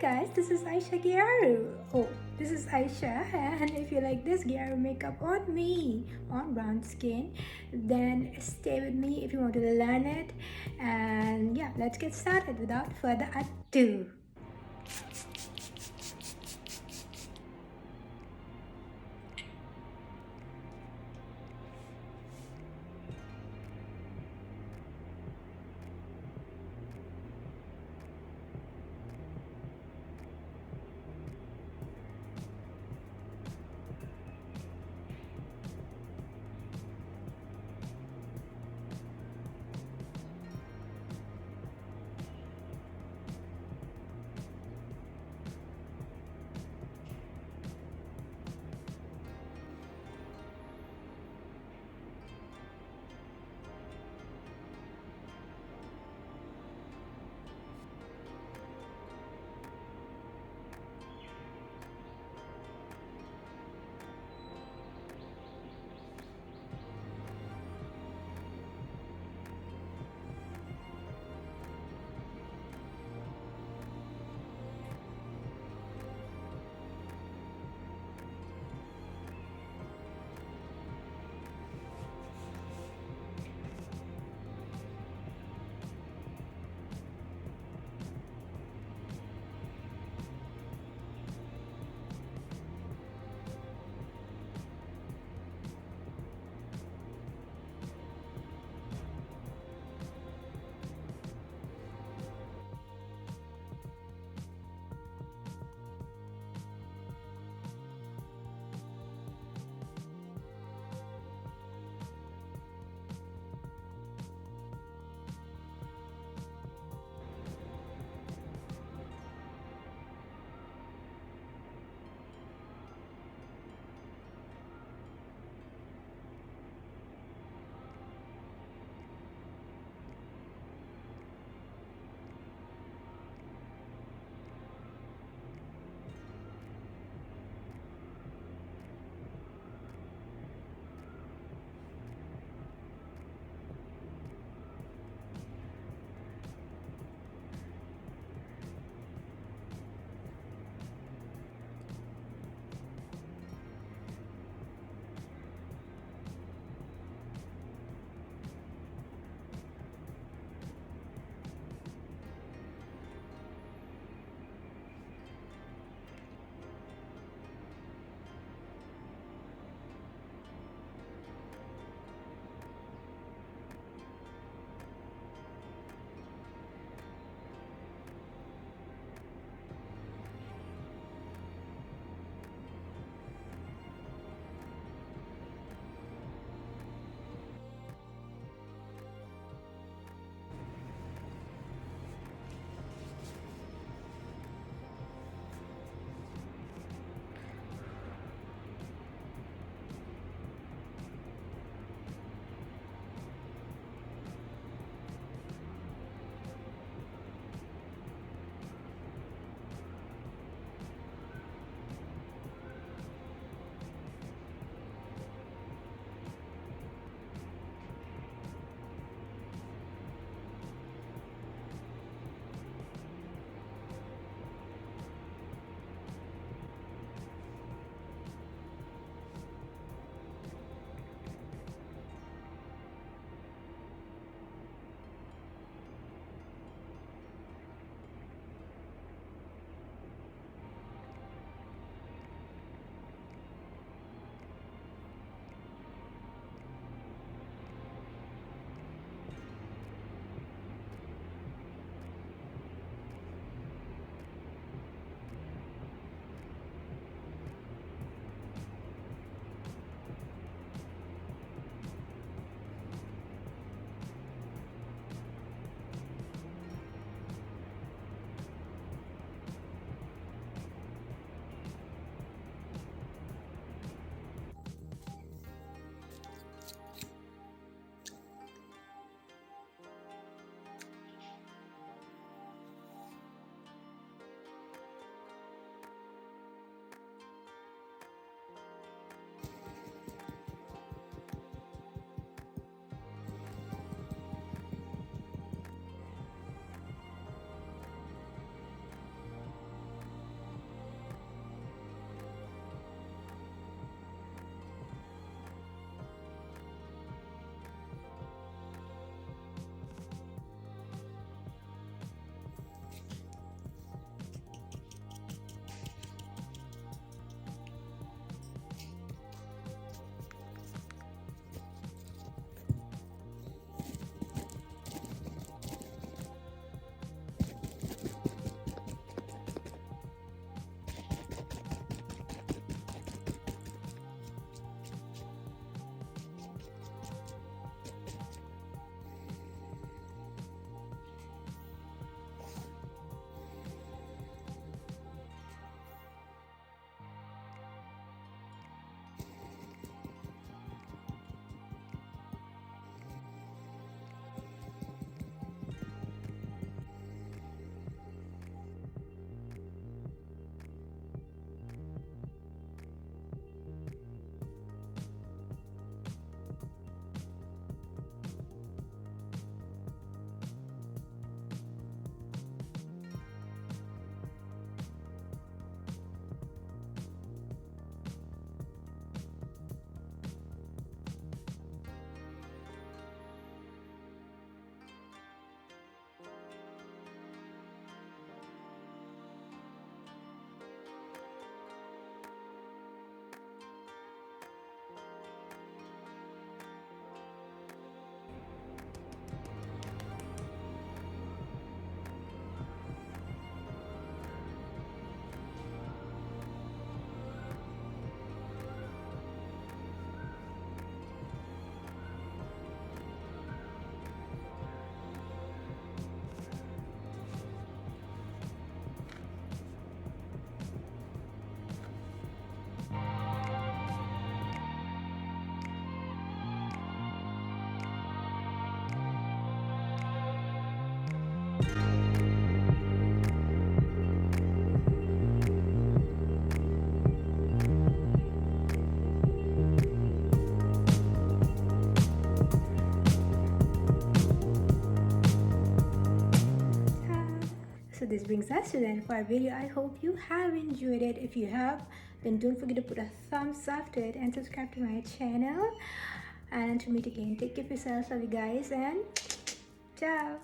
guys, this is Gyaru. Oh, this is Aisha, and if you like this Gyaru makeup on me, on brown skin, then stay with me if you want to learn it. And yeah, let's get started without further ado. this brings us to the end of our video. I hope you have enjoyed it. If you have, then don't forget to put a thumbs up to it and subscribe to my channel. And until we meet again, take care of yourselves, love you guys, and ciao.